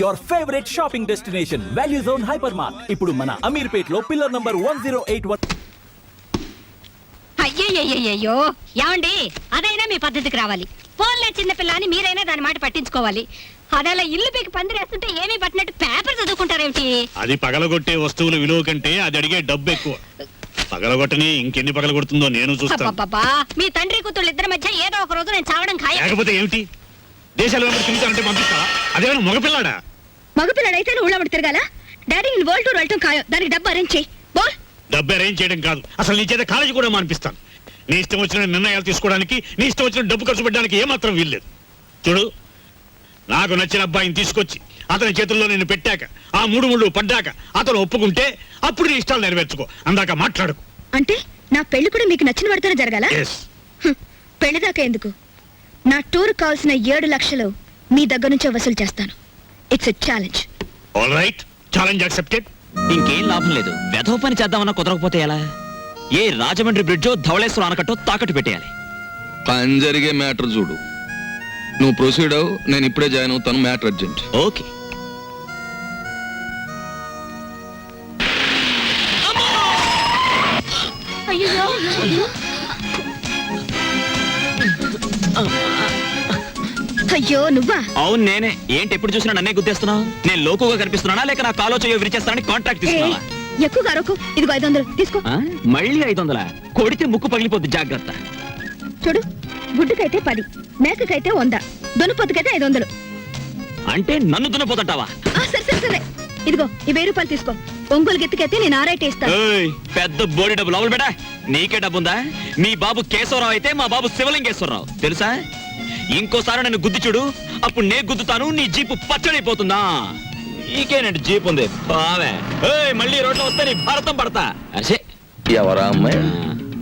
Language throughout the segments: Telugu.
your favorite shopping destination, Value Zone Hypermart. ఇప్పుడు మన అమీర్పేట్ లో పిల్లర్ నంబర్ 1081. అయ్యయ్యో ఏమండి, అదైనా మీ పద్ధతికి రావాలి. ఫోన్లో చిన్నపిల్ల అని మీరైనా దాని మాట పట్టించుకోవాలి. అదలా ఇల్లు పీకి పందిరేస్తుంటే ఏమీ పట్టినట్టు పేపర్ చదువుకుంటారేమిటి? అది పగలగొట్టే వస్తువుల విలువ కంటే అది అడిగే డబ్బు ఎక్కువ. పగలగొట్టని ఇంకెన్ని పగలగొడుతుందో నేను చూస్తాను. మీ తండ్రి కూతుళ్ళు ఇద్దరి మధ్య ఏదో ఒక రోజు నేను చావడం ఖాయం. లేకపోతే ఏమిటి, దేశాలు తిరుగుతానంటే పంపిస్తా? అదేమైనా మగపిల్లాడా? మగపిల్లడైతే ఊళ్ళో తిరగాల. డాడీ నేను వరల్డ్ టూర్ వెళ్ళటం ఖాయం. దానికి డబ్బు అరేంజ్ చేయి. డబ్బు అరేంజ్ చేయడం కాదు, అసలు నీ చేత కాలేజీ కూడా మానిపిస్తాను. నీ ఇష్టం వచ్చిన నిర్ణయాలు తీసుకోవడానికి, నీ ఇష్టం వచ్చిన డబ్బు ఖర్చు పెట్టడానికి ఏమాత్రం వీల్లేదు. చూడు, నాకు నచ్చిన అబ్బాయిని తీసుకొచ్చి అతని చేతుల్లో నేను పెట్టాక, ఆ మూడు ముళ్ళు పడ్డాక అతను ఒప్పుకుంటే అప్పుడు నీ ఇష్టాలు నెరవేర్చుకో. అందాక మాట్లాడుకు. అంటే నా పెళ్లి కూడా మీకు నచ్చిన వాడితోనే జరగాల? పెళ్లి దాకా ఎందుకు, నా టూర్ కావాల్సిన 7 లక్షలు మీ దగ్గర నుంచే వసూలు చేస్తాను. It's a challenge. All right, challenge accepted. ఇంకేం లాభం లేదు. వెధవ పని చేద్దామన్నా కుదరకపోతే ఎలా? ఏ రాజమండ్రి బ్రిడ్జో ధవళేశ్వరం ఆనకట్టో తాకట్టు పెట్టేయాలి. పని జరిగే మ్యాటర్ చూడు. నువ్వు ప్రొసీడ్ అవు, నేను ఇప్పుడే జాయిన్ అవుతాను. Matter urgent. ఓకే. అయ్యో నువ్వా? అవును నేనే. ఏంటి ఎప్పుడు చూసినా నన్నే గుద్దేస్తున్నావు? నేను లోకుగా కనిపిస్తున్నానా లేక నా కాలో చేయో విరిచేస్తానని కాంట్రాక్ట్ తీసుకున్నావా? ఎక్కువగా అరకు. ఇదిగో 500 తీసుకో. మళ్ళీ 500? కొడితే ముక్కు పగిలిపోద్ది, జాగ్రత్త. చూడు, గుడ్డుకైతే 10, మేకకైతే 100, దున్నపోతుకైతే 500. అంటే నన్ను దున్నపోతుంటావా? సరే సరే సరే, ఇదిగో ఈ 1000 రూపాయలు తీసుకో. ఒంగోలు గెత్తుకైతే నేను 6 ఇస్తాను. పెద్ద బోడి డబ్బు లోపల బేటా. నీకే డబ్బుందా? మీ బాబు కేశవరావు అయితే మా బాబు శివలింగేశ్వరరావు తెలుసా? ఇంకోసారి నన్ను గుద్ది చూడు, అప్పుడు నే గుద్దుతాను. నీ జీపు పచ్చడైపోతుందా? నీకేనండి జీప్ ఉంది బావే. మళ్ళీ రోడ్లో వస్తే నీ భారతం పడతా. అసే ఎవరా అమ్మాయి?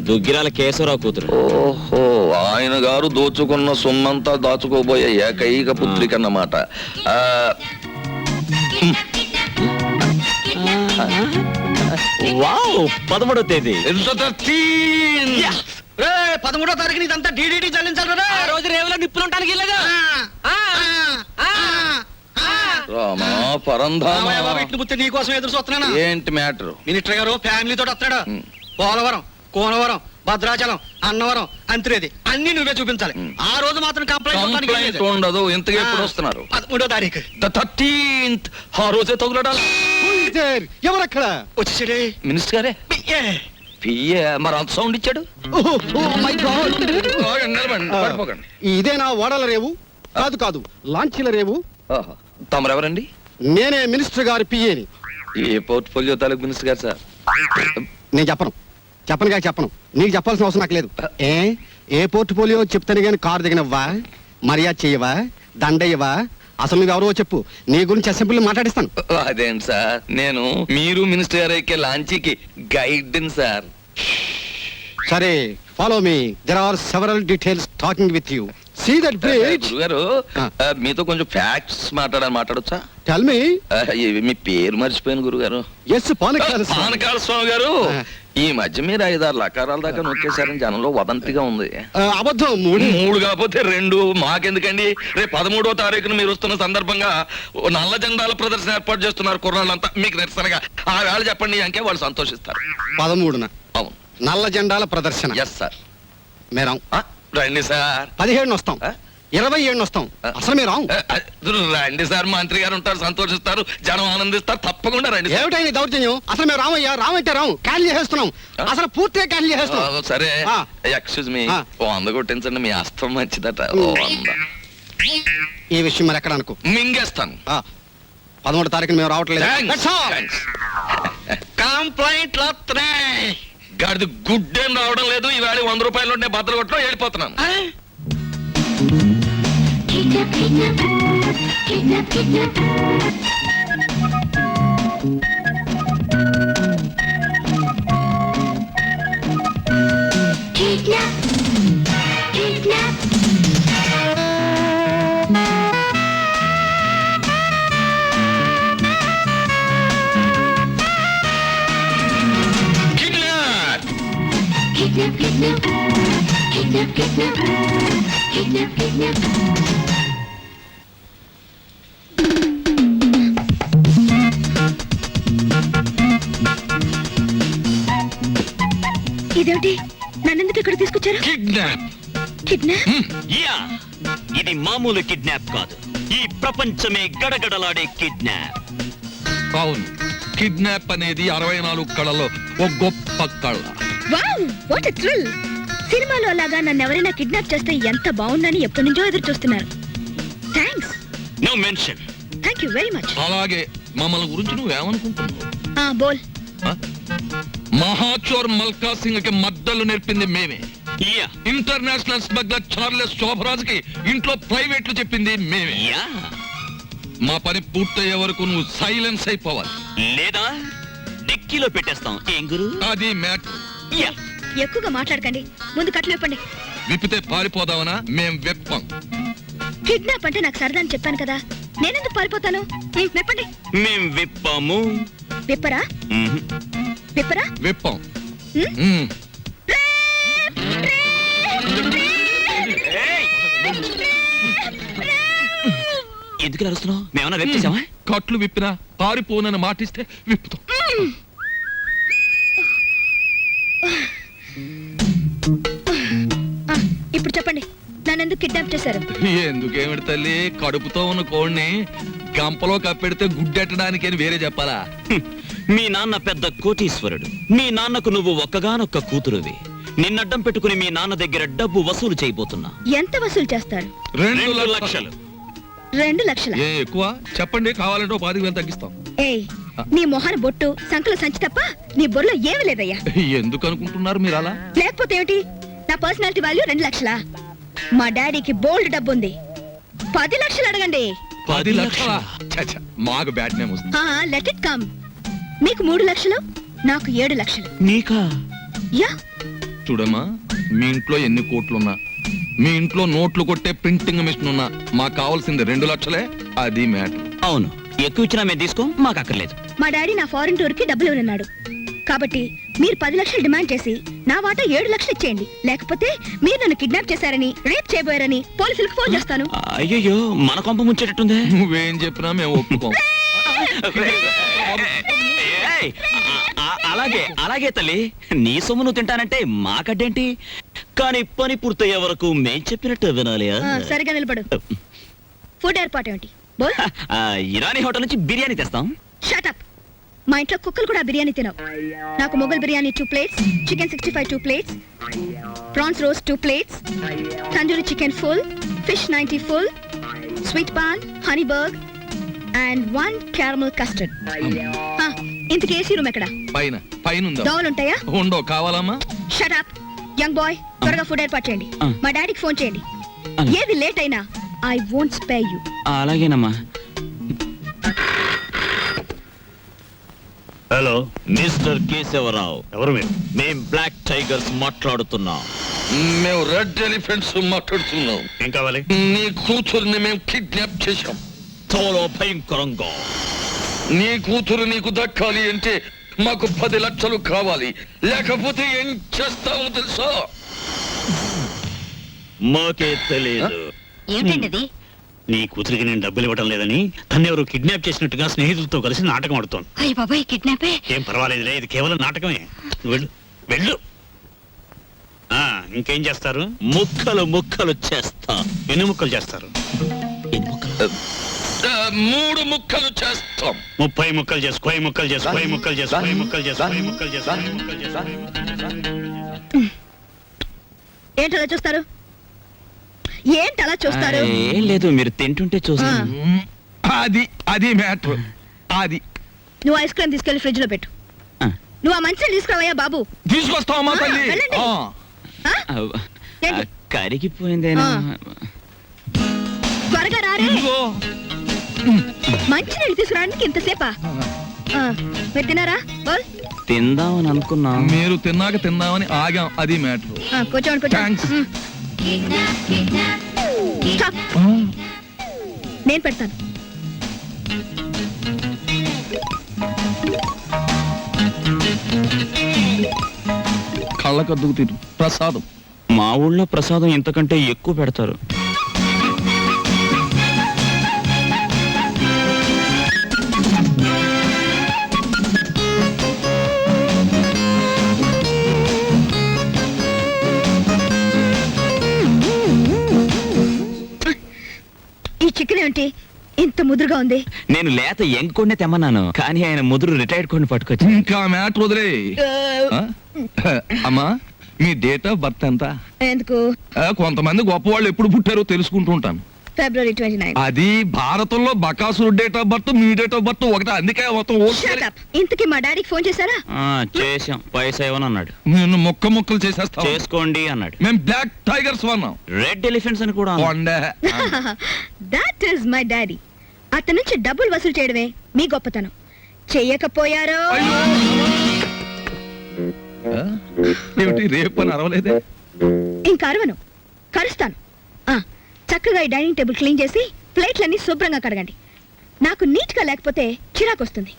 దుగ్గిరాల కేశవరావు కూతురు. ఓహో, ఆయన గారు దోచుకున్న సొమ్మంతా దాచుకోబోయే ఏకైక పుత్రిక అన్నమాట. వావ్, 13వ తేదీ. 13వ తారీఖు ఇదంతా డీడీటీ చెల్లించాలి. ఆ రోజు రేవులో నిప్పులుంటానికి నీకోసం ఎదురు చూస్తున్నాను. ఏంటి మ్యాటర్? మినిస్టర్ గారు ఫ్యామిలీతో వస్తాడు. పోలవరం, కోనవరం, భద్రాచలం, అన్నవరం, అంత్రేది అన్ని నువ్వే చూపించాలి. ఆ రోజు మాత్రం కంప్లైంట్ ఉండదు. ఇంతగా ఎప్పుడు వస్తున్నారు? 13వ తారీఖు. 13th. ఆ రోజే తగులడాలి. ఎవరక్కడ వచ్చేసాడే? మినిస్టర్ గారే. పియ్యే మరి అంత సౌండ్ ఇచ్చాడు. ఇదేనా ఓడల రేవు? కాదు కాదు, లాంచీల రేవు. తమరెవరండి? నేనే మినిస్టర్ గారి పియ్యేని. ఏ పోర్ట్ఫోలియో తాలూకు మినిస్టర్ గారు సార్? నేను చెప్పను. నీకు చెప్పాల్సిన అవసరం నాకు లేదు. ఏ పోర్ట్ఫోలియో చెప్తాను గానీ కారు దిగనవ్వా, మర్యాద చెయ్యవా, దండయ్యవా? అసలు నువ్వెవరో చెప్పు, నీ గురించి అసెంబ్లీలో మాట్లాడిస్తాను. అదేంటి సార్, నేను మీరు మినిస్టర్ గారు ఎక్కే లాంచీకి గైడ్ సార్. సరే, follow me. There are several details talking with you. See that bridge. గురుగారు, మీతో కొంచెం ఫ్యాక్ట్స్ మాట్లాడొచ్చా? Tell me. మీ పేరు మర్చిపోయాను గురుగారు. ఎస్, పానకాల స్వామి గారు. ఈ మధ్య మీరు 5-6 లకారాల దాకా నొక్కేశారని జనంలో వదంతిగా ఉంది. అబద్ధం. 3 కాకపోతే 2. మాకెందుకండి? రేపు 13వ తారీఖున మీరు వస్తున్న సందర్భంగా నల్ల జెండాల ప్రదర్శన ఏర్పాటు చేస్తున్నారు కుర్రాళ్ళంతా. మీకు నిరసనగా ఆ వేళ చెప్పండి అంకే వాళ్ళు సంతోషిస్తారు. 13న? అవును, నల్ల జెండాల ప్రదర్శన. Yes sir. మేరం రండి సార్. 17 వస్తాం, 27 వస్తాం. అసలు మీరు రండి సార్, మంత్రి గారు ఉంటారు, సంతోషిస్తారు, జనం ఆనందిస్తారు. తప్పకుండా రండి. ఏమిటైంది దౌర్జన్యం? అసలు మేము రామయ్యా, రామంటే రాము, క్యాన్సిల్ చేసేస్తున్నాం. అసలు పూర్తిగా క్యాన్సిల్ చేసేస్తున్నాం. సరే, ఎక్స్క్యూజ్ మీ, 100 కొట్టించండి. మీ అస్తం మంచిదట. 100. ఈ విషయం మరి ఎక్కడ అనుకో, మింగేస్తాను. 13వ తారీఖున మేము రావట్లేదు. కంప్లైంట్లు వస్తున్నాయి. గాడిది గుడ్డేం రావడం లేదు. ఈవేళ 100 రూపాయలు ఉంటే బద్దలు కొట్టడం వెళ్ళిపోతున్నాను. ఇదేమిటి నన్నెందుకు ఇక్కడ తీసుకొచ్చారు? కిడ్నాప్. కిడ్నాప్? యా ఇది మామూలు కిడ్నాప్ కాదు, ఈ ప్రపంచమే గడగడలాడే కిడ్నాప్. అవును, కిడ్నాప్ అనేది 64 కళలో ఒక గొప్ప కళ. Wow what a thrill. సినిమాలో అలాగా నన్ను ఎవరైనా కిడ్నాప్ చేస్తే ఎంత బాగుందని ఎప్పటి నుంచో ఎదురు చూస్తున్నారు. Thanks. No mention. Thank you very much. అలాగే మమ్మల్ని గురించి నువ్వేమనుకుంటున్నావు? బోల్. ఆ? మహాచోర్ మల్కా సింగ్ కి మద్దలు నేర్పింది మేమే. Yeah international smuggler Charles Shobharaj కి ఇంట్లో ప్రైవేట్లు చెప్పింది మేమే. యా మా పని పూర్తయ్యే వరకు నువ్వు సైలెన్స్ అయిపోవాలి. లేదా డిక్కీలో పెట్టేస్తాం. ఏం గురు? అది మ్యాటర్. యా ఎక్కువగా మాట్లాడకండి, ముందు కట్లు విప్పండి. విప్పితే పారిపోదామనా? మేం వెప్పం. కిడ్నాప్ అంటే నాకు సరదా అని చెప్పాను కదా, నేనెందుకు పారిపోతాను? విప్పండి. మేం విప్పాము. విప్పరా? మ్మ్. విప్పరా? వెప్పం. హ్మ్? మ్మ్. ఏయ్! ఎందుకు అరుస్తున్నావు? మేమన్నా వెప్ చేసామా? కట్లు విప్పినా పారిపోనని మాటిస్తే విప్పుతాం. ఇప్పుడు చెప్పండి, నన్నెందుకు కిడ్నాప్ చేశారు? ఎందుకేమిటి తల్లి, కడుపుతో ఉన్న కోడిని గంపలో కప్పెడితే గుడ్డెట్టడానికి అని వేరే చెప్పాలా? హ్మ్. మీ నాన్న పెద్ద కోటీశ్వరుడు. మీ నాన్నకు నువ్వు ఒక్కగానొక్క కూతురువి. నిన్నడ్డం పెట్టుకుని మీ నాన్న దగ్గర డబ్బు వసూలు చేయబోతున్నా. ఎంత వసూలు చేస్తారు? 2 లక్షలు. 2 లక్షల? ఏ ఎక్కువ చెప్పండి, కావాలంటే 10,000 తగ్గిస్తాం. ఏయ్, నీ మొహన బొట్టు సంకల సంచి తప్ప నీ బొర్రలో ఏమీ లేదయ్యా. ఎందుకు అనుకుంటున్నారు మీరు అలా? లేకపోతే ఏమిటి? నా పర్సనాలిటీ వాల్యూ 2 లక్షలా? మా డాడీకి బోల్డ్ డబ్బు ఉంది. 10 లక్షలు అడగండి. 10 లక్షలా? ఛ, ఛ, మాకు బ్యాడ్ నేమ్ వస్తుంది. Let it come. మీకు 3 లక్షలు, నాకు 7 లక్షలు. నీకా? యా. చూడమ్మా, మీ ఇంట్లో ఎన్ని కోట్లున్నా, మీ ఇంట్లో నోట్లు కొట్టే ప్రింటింగ్ మిషన్ ఉన్నా, మాకు కావాల్సింది 2 లక్షలే. అది మ్యాటర్. అవును, ఎక్కువ ఇచ్చినా మేము తీసుకో, మాకు అక్కర్లేదు. మా డాడీ నా ఫారెన్ టూర్ కి డబ్బులు ఇవ్వనన్నాడు. కాబట్టి మీరు 10 లక్షలు డిమాండ్ చేసి నా వాటా 7 లక్షలు ఇచ్చేయండి. లేకపోతే మీరు నన్ను కిడ్నాప్ చేశారని, రేప్ చేయబోయారని పోలీసులకు ఫోన్ చేస్తాను. అయ్యయ్యో, మన కొంప ముంచేటట్టుందే. నువ్వేం చెప్పినా మేము ఒప్పుకోం. ఏయ్, అలాగే అలాగే తల్లి, నీ సొమ్ము నువ్వు తింటానంటే మాకడ్డేంటి? కానీ పని పూర్తయ్యే వరకు మేం చెప్పినట్టు వినాలి. సరిగా నిలబడు. ఫుడ్ ఏర్పాటు ఏమిటి? బోల్. ఇరానీ హోటల్ నుంచి బిర్యానీ తెస్తాం. Shut up. మా ఇంట్లో కుక్కలు కూడా బిర్యానీ తినవు. నాకు Mughal biryani 2 plates, chicken 65 2 plates, prawns roast 2 plates, tandoori chicken full, fish 90 full, sweet paan, honey burg and 1 caramel custard. ఇంతకీ ఏసీ రూమ్ ఎక్కడ? పైన పైన ఉందా? దోవలు ఉంటాయా? ఉండో, కావాలమ్మా? షట్ అప్ యంగ్ బాయ్, త్వరగా ఫుడ్ ఏర్పాటు చేయండి. మా డాడీకి ఫోన్ చేయండి. ఏది లేట్ అయినా ఐ వోంట్ స్పేర్ యు. అలాగేనమ్మా. హలో, మిస్టర్ కేశవరావు, ఎవరు మీరు? మేం బ్లాక్ టైగర్స్ మాట్లాడుతున్నాం. మేము రెడ్ ఎలిఫెంట్స్ మాట్లాడుతున్నాం. ఏం కావాలి? నీ కూతుర్ని మేము కిడ్నాప్ చేశాం. చాలా భయంకరంగా. నీ కూతురు నీకు దక్కాలి అంటే మాకు 10 లక్షలు కావాలి. లేకపోతే ఏం చేస్తామో తెలుసా? మాకే తెలియదు. ఏమిటండి? నీ కూతురికి నేను డబ్బులు ఇవ్వడం లేదని తన్నెవరు కిడ్నాప్ చేసినట్టుగా స్నేహితులతో కలిసి నాటకం ఆడుతోంది. అయ్య బాబాయ్, కిడ్నాపే? ఏం పర్వాలేదులే, ఇది కేవలం నాటకమే. వెళ్ళు వెళ్ళు. ఇంకేం చేస్తారు? ముక్కలు ముక్కలు చేస్తా. ఎన్ని ముక్కలు చేస్తారు? 3 ముక్కలు చేస్తాం. 30 ముక్కలు చేసు, 10 ముక్కలు చేసు, 10 ముక్కలు చేసు, 10 ముక్కలు చేసు, 10 ముక్కలు చేసు, 10 ముక్కలు చేసు. ఏంటలా చూస్తారు? ఏంటలా చూస్తారు? ఏం లేదు, మీరు తింటుంటే చూస్తా. అది మ్యాటర్. అది నువ్వు ఐస్ క్రీమ్ తీసుకెళ్లి ఫ్రిడ్జ్ లో పెట్టు. నువ్వు ఆ మంచిని తీసుకురావయ్యా బాబు. తీసుకొస్తావమ్మా తల్లి. వెళ్ళండి. ఏంటి? కరిగిపోయిందేనా? త్వరగా రారే. ఇదిగో. మంచి నీళ్ళు తీసుకురావడానికి ఇంతసేపా? మీరు తినారా? బోల్. తిందామని అనుకున్నా. మీరు తిన్నాక తిందామని ఆగాం. అది మ్యాటర్. కూర్చోండి Thanks. Stop. నేను పెడతాను. కళ్ళకద్దుకు తిరు ప్రసాదం. మా ఊళ్ళో ప్రసాదం ఇంతకంటే ఎక్కువ పెడతారు. ముదురుగా ఉంది. నేను లేత ఎంకొండే తెమ్మన్నాను, కానీ ఆయన ముదురు రిటైర్డ్ కొన్ని పట్టుకొచ్చి. ఇంకా మ్యాటర్ వదిలే. అమ్మా, మీ డేట్ ఆఫ్ బర్త్ ఎంత? ఎందుకు? కొంతమంది గొప్పవాళ్ళు ఎప్పుడు పుట్టారో తెలుసుకుంటూ ఉంటాను. February 29. అది భారతంలో బకాసురు డేట్ ఆఫ్ బర్త్, మీ డేట్ ఆఫ్ బర్త్ ఒకటే, అందుకే మొత్తం Shut up. ఇంతకీ మా డాడీకి ఫోన్ చేశారా? చేసాం, పైసా ఇవ్వనన్నాడు. నేను ముక్కలు చేసేస్తా. చేసుకోండి అన్నాడు. మేము బ్లాక్ టైగర్స్ వన్నాం. రెడ్ ఎలిఫెంట్స్ అని కూడా అన్నాడు. That is my daddy. అతని నుంచి డబ్బులు వసూలు చేయడమే మీ గొప్పతనం. చెయ్యకపోయారో ఏమిటి రేపు అని అరవలేదే? ఇంకా అరవను, కరుస్తాను. చక్కగా ఈ డైనింగ్ టేబుల్ క్లీన్ చేసి ప్లేట్లన్నీ శుభ్రంగా కడగండి. నాకు నీట్ గా లేకపోతే చిరాకు వస్తుంది.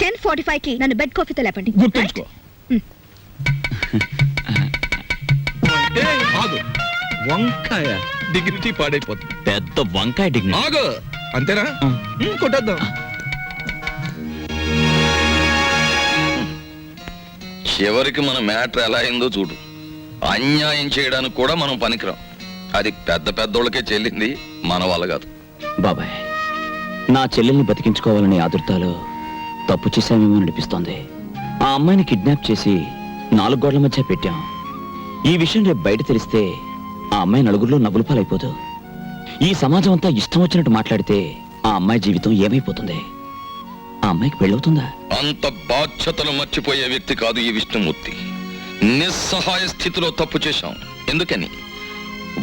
10:45 కి నన్ను బెడ్ కాఫీతో లేపండి. గుర్తుంచుకో. ఆగు, వంకాయ డిగ్నిటీ పాడైపోతుంది. పెద్ద వంకాయ డిగ్నిటీ. ఆగు, అంతేనా? కొట్టేద్దాం. చివరికి మన మ్యాటర్ ఎలా అయిందో చూడు. అన్యాయం చేయడానికి కూడా మనం పనికిరాం. అది పెద్ద పెద్దోళ్ళకే చెల్లింది, మన వాళ్ళ కాదు. బాబాయ్, నా చెల్లెల్ని బతికించుకోవాలనే ఆదుర్తాలో తప్పు చేశామేమో అనిపిస్తోంది. ఆ అమ్మాయిని కిడ్నాప్ చేసి 4 గోడల మధ్య పెట్టాం. ఈ విషయం రేపు బయట తెలిస్తే ఆ అమ్మాయి నలుగురిలో నవ్వుల పాలైపోదు. ఈ సమాజం అంతా ఇష్టం వచ్చినట్టు మాట్లాడితే ఆ అమ్మాయి జీవితం ఏమైపోతుంది? ఆ అమ్మాయికి పెళ్ళవుతుందా? అంత బాధ్యతలు మర్చిపోయే వ్యక్తి కాదు ఈ విష్ణుమూర్తి. నిస్సహాయ స్థితిలో తప్పు చేశాం. ఎందుకని?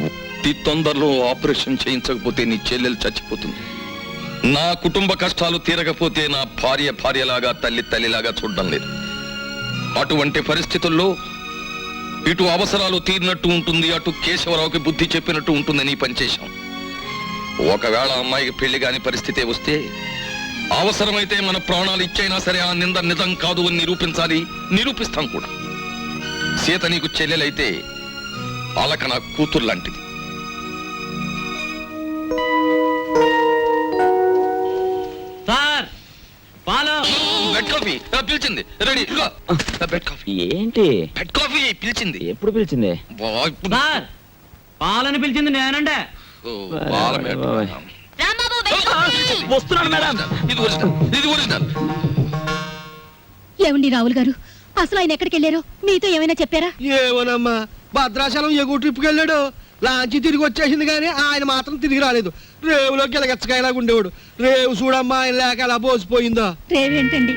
అతి తొందరలో ఆపరేషన్ చేయించకపోతే నీ చెల్లెలు చచ్చిపోతుంది. నా కుటుంబ కష్టాలు తీరకపోతే నా భార్యలాగా, తల్లిలాగా చూడడం లేదు. అటువంటి పరిస్థితుల్లో ఇటు అవసరాలు తీరినట్టు ఉంటుంది, అటు కేశవరావుకి బుద్ధి చెప్పినట్టు ఉంటుందని పనిచేశాం. ఒకవేళ అమ్మాయికి పెళ్లి కాని పరిస్థితే వస్తే అవసరమైతే మన ప్రాణాలు ఇచ్చైనా సరే ఆ నింద నిజం కాదు అని నిరూపించాలి, నిరూపిస్తాం కూడా. సీత నీకు చెల్లెలైతే అలక నా కూతురు లాంటిది. బెడ్ కాఫీ పిలిచింది. Ready, bed coffee. ఏంటి బెడ్ కాఫీ పిలిచింది. ఎప్పుడు పిలిచింది? పాలని పిలిచింది నేనంటే. వస్తున్నాడు మేడం. ఇది ఒరిజినల్. ఏమండి రావుల్ గారు, అసలు ఆయన ఎక్కడికి వెళ్ళారో మీతో ఏమైనా చెప్పారా? ఏమోనమ్మా, భద్రాచలం ఎగువ ట్రిప్కి వెళ్ళాడు. లాంచి తిరిగి వచ్చేసింది కానీ ఆయన మాత్రం తిరిగి రాలేదు. రేవులో గిలగచ్చకాయలాగా ఉండేవాడు. రేవు చూడమ్మా, ఆయన లేక ఎలా బోసిపోయిందో. రేవేంటండి,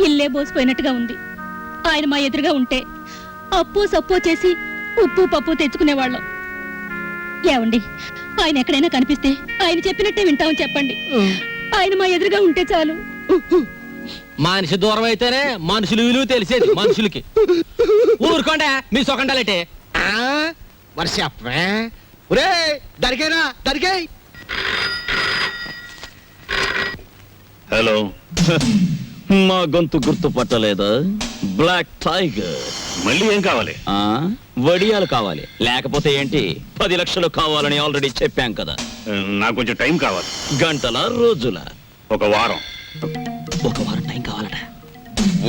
ఇల్లే బోసిపోయినట్టుగా ఉంది. ఆయన మా ఎదురుగా ఉంటే అప్పు సప్పు చేసి ఉప్పు పప్పు తెచ్చుకునేవాళ్ళం. ఏమండి, ఆయన ఎక్కడైనా కనిపిస్తే ఆయన చెప్పినట్టే వింటామని చెప్పండి. ఆయన మా ఎదురుగా ఉంటే చాలు. మనిషి దూరం అయితేనే మనుషులు విలువ తెలిసేది మనుషులకి. ఊరుకోండి మీ సొకండాలంటే. మరి చెప్పే ఒరే, దరికేనా దరికే. హలో, మా గొంతు గుర్తుపట్టలేదా? Black tiger. మళ్ళీ ఏం కావాలి? వడియాలు కావాలి. లేకపోతే ఏంటి, 10 లక్షలు కావాలని ఆల్రెడీ చెప్పాం కదా. నాకు కొంచెం టైం కావాలి. గంటల రోజుల? ఒక వారం. ఒక వారం టైం కావాలట.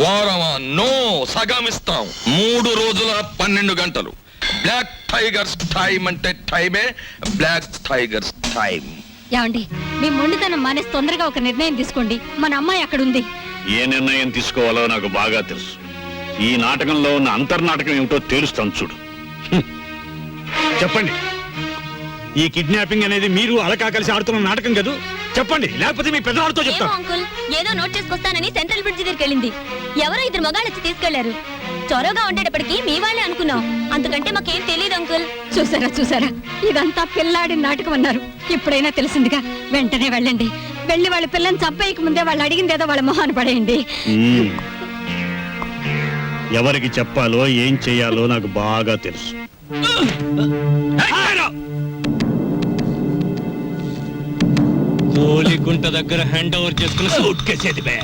వారమా? నో, సగమిస్తాం. 3 రోజుల 12 గంటలు. బ్లాక్ టైగర్స్ టైం అంటే టైమే, బ్లాక్ టైగర్స్ టైం. ఏమండి, మీ మొండితనం మానేసి తొందరగా ఒక నిర్ణయం తీసుకోండి. మన అమ్మాయి అక్కడ ఉంది. ఏ నిర్ణయం తీసుకోవాలో నాకు బాగా తెలుసు. ఈ నాటకంలో ఉన్న అంతర్నాటకం ఏమిటో తేలుస్తాను చూడు. చెప్పండి, ఈ కిడ్నాపింగ్ అనేది మీరు అలకా కలిసి ఆడుతున్న నాటకం కాదు? చెప్పండి, లేకపోతే మీ పెద్దవాడితో చెప్తాను. అంకుల్, ఏదో నోట్ చేసుకొస్తానని సెంట్రల్ బ్రిడ్జ్ దగ్గరికి వెళ్ళింది. ఎవరో 2 మగాళ్ళు వచ్చి తీసుకెళ్లారు. చొరవగా ఉండేటప్పటికి మీ వాళ్ళే అనుకున్నాం. అంతకంటే మాకేం తెలియదు అంకుల్. చూసారా, ఇదంతా పిల్లాడి నాటకం అన్నారు. ఇప్పుడైనా తెలిసిందిగా, వెంటనే వెళ్ళండి. వెళ్ళి వాళ్ళ పిల్లని చంపేయక ముందే వాళ్ళు అడిగిందేదో వాళ్ళ మొహాన్ని పడేయండి. ఎవరికి చెప్పాలో ఏం చెయ్యాలో నాకు బాగా తెలుసు. గోలిగుంట దగ్గర హ్యాండ్ ఓవర్ చేసుకుని సూట్ కేసేది బే.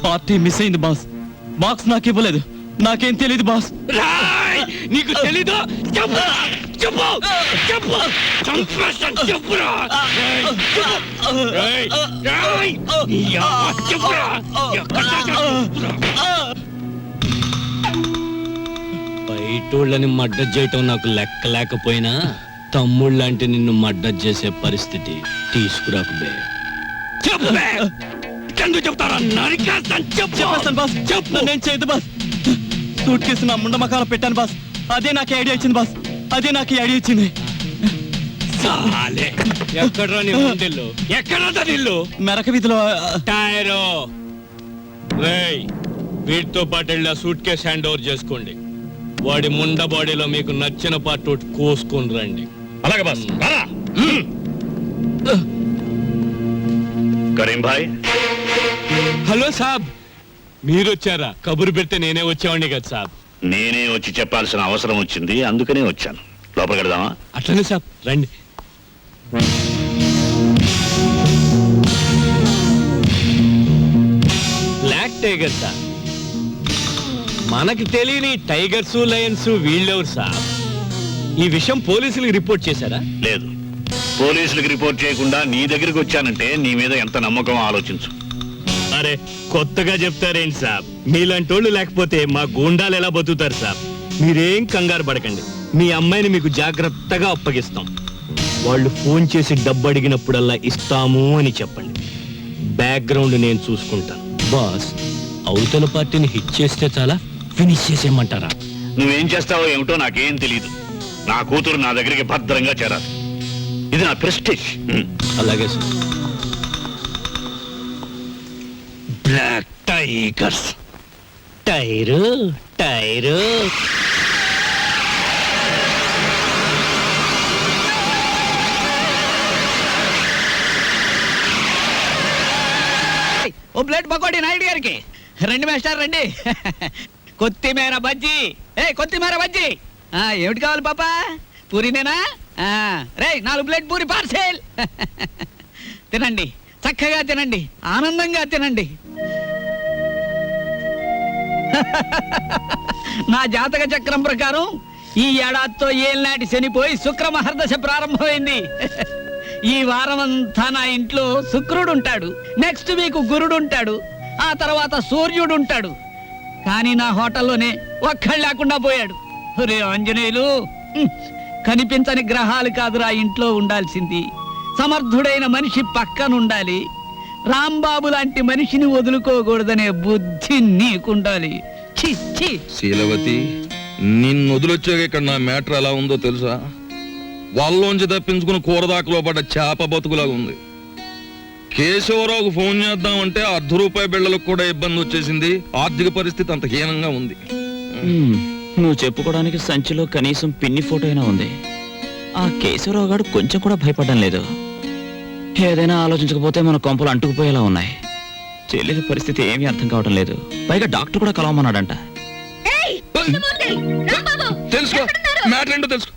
పార్టీ మిస్ అయింది బాస్. బాక్స్ నాకు ఇవ్వలేదు. నాకేం తెలియదు బాస్. నీకు తెలీదు? చెప్పు చెప్పు చెప్పు, చంపేస్తాను, చెప్పురా. బయటోళ్ళని మర్డర్ చేయటం నాకు లెక్క లేకపోయినా తమ్ముళ్ళంటే నిన్ను మర్డర్ చేసే పరిస్థితి తీసుకురాకు బే. చెప్పు బే. ఎందుకు చెప్తారా నరికేస్తాను చెప్పు చెప్పేస్తాను బాస్ చెప్పు నేను చేయదు బాస్ సూట్ కేసు నా ముండమకాల పెట్టాను బాస్ అదే నాకు ఐడియా ఇచ్చింది బాస్ అదే నాకు ఈ ఐడియా ఇచ్చింది సాలే. ఎక్కడ్రా నీ ముండిల్లు ఎక్కడా నిల్లు మెరక వీధిలో టైరో రేయ్ వీటితో పాటు వెళ్ళి ఆ సూట్ కేసు హ్యాండ్ ఓవర్ చేసుకోండి వాడి ముండ బాడీలో మీకు నచ్చిన పార్ట్ ఒకటి కోసుకొని రండి అలాగే బాస్ కరీం భాయ్ హలో సాబ్ మీరు వచ్చారా కబురు పెడితే నేనే వచ్చేవాడిని కదా సాబ్ నేనే వచ్చి చెప్పాల్సిన అవసరం వచ్చింది అందుకనే వచ్చాను లోపలికి వెళదామా అట్లనే సాబ్ రండి బ్లాక్ టైగర్ సార్ మనకి తెలియని టైగర్స్ లయన్స్ వీళ్ళెవరు సార్ ఈ విషయం పోలీసులకు రిపోర్ట్ చేశారా లేదు పోలీసులకు రిపోర్ట్ చేయకుండా నీ దగ్గరికి వచ్చానంటే నీ మీద ఎంత నమ్మకం ఆలోచించు అరే కొత్తగా చెప్తారేంటి సాబ్ మీలాంటి వాళ్ళు లేకపోతే మా గూండాలు ఎలా బతుకుతారు సాబ్ మీరేం కంగారు పడకండి మీ అమ్మాయిని మీకు జాగ్రత్తగా అప్పగిస్తాం వాళ్ళు ఫోన్ చేసి డబ్బు అడిగినప్పుడల్లా ఇస్తాము అని చెప్పండి బ్యాక్గ్రౌండ్ నేను చూసుకుంటాను బాస్ అవతల పార్టీని హిట్ చేస్తే చాలా ఫినిష్ చేసేయమంటారా నువ్వేం చేస్తావో ఏమిటో నాకేం తెలియదు నా కూతురు నా దగ్గరికి భద్రంగా చేరాలి ఇది నా ప్రెస్టేజ్ అలాగే sir black tigers tyre tyre ఓ ప్లేట్ పకోడీ నాయుడు గారికి రండి మాస్టర్ రండి కొత్తిమీర బజ్జీ కొత్తిమీర బజ్జీ ఏమిటి కావాలి పాపా పూరినేనా రే 4 ప్లేట్ పూరి పార్సెల్ తినండి చక్కగా తినండి ఆనందంగా తినండి నా జాతక చక్రం ప్రకారం ఈ ఏడాదితో ఏళ్ళనాటి శనిపోయి శుక్ర మహర్దశ ప్రారంభమైంది ఈ వారం అంతా నా ఇంట్లో శుక్రుడు ఉంటాడు నెక్స్ట్ వీక్ గురుడు ఉంటాడు ఆ తర్వాత సూర్యుడు ఉంటాడు కానీ నా హోటల్లోనే ఒక్కళ్ళు లేకుండా పోయాడు రే ఆంజనేయులు కనిపించని గ్రహాలు కాదురా ఇంట్లో ఉండాల్సింది సమర్థుడైన మనిషి పక్కన ఉండాలి రాంబాబు లాంటి మనిషిని వదులుకోకూడదనే బుద్ధి నీకుండాలి ఛీ ఛీ శీలవతి నిన్ను వదిలొచ్చాక ఇక్కడ నా మ్యాటర్ ఎలా ఉందో తెలుసా వాళ్ళలోంచి తప్పించుకుని కూరదాకలో పడ్డ చేప బతుకులాగా ఉంది కేశవరావుకు ఫోన్ చేద్దామంటే ₹1/2 బిళ్ళలకు కూడా ఇబ్బంది వచ్చేసింది ఆర్థిక పరిస్థితి అంత హీనంగా ఉంది నువ్వు చెప్పుకోవడానికి సంచిలో కనీసం పిన్ని ఫోటో అయినా ఉంది ఆ కేశవరావు గారు కొంచెం కూడా భయపడడం లేదు ఏదైనా ఆలోచించకపోతే మన కొంపలు అంటుకుపోయేలా ఉన్నాయి చెల్లెలి పరిస్థితి ఏమీ అర్థం కావడం లేదు పైగా డాక్టర్ కూడా కలవమన్నాడంట తెలుసుకో మ్యాటర్ ఏంటో తెలుసుకో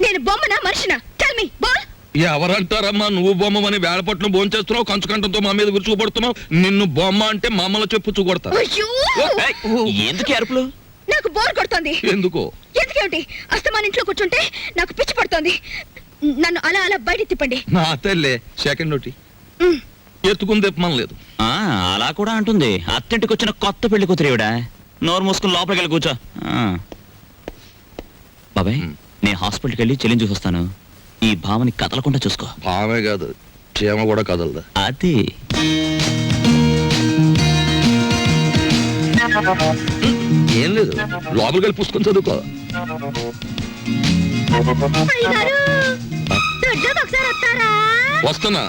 నేను బొమ్మనా మనిషినా టెల్ మీ బాల్ ఎవరంటారమ్మా నువ్వు బొమ్మని వేళపట్నం భోంచేస్తున్నావు కంచుకంఠంతో మా మీద విరుచుకుపడుతున్నావు నిన్ను బొమ్మ అంటే మామల చెప్పు చూకొడతా అయ్యో ఎందుకు అరుపులు నాకు బోర్ కొడుతోంది ఎందుకో ఎందుకేమిటి అస్తమాన్ ఇంట్లో కూర్చుంటే నాకు పిచ్చి పడుతోంది నన్ను అలా అలా బయట తిప్పండి నా తల్లే సెకండ్ ఒకటి ఎత్తుకుని తెప్పమనలేదు ఆ అలా కూడా అంటుంది అత్తింటికి వచ్చిన కొత్త పెళ్లి కూతురేవిడా నోరు మూసుకుని లోపలికి వెళ్ళి కూర్చో బాబాయ్ నేను హాస్పిటల్కి వెళ్ళి చెల్లిని చూసొస్తాను ఈ భావని కదలకుండా చూసుకో భావమే కాదు క్షేమ కూడా కదలదా అది ఏం లేదు లోపలికి వెళ్ళి పుస్తకం చదువుకో ఒకసారి వస్తారా వస్తున్నా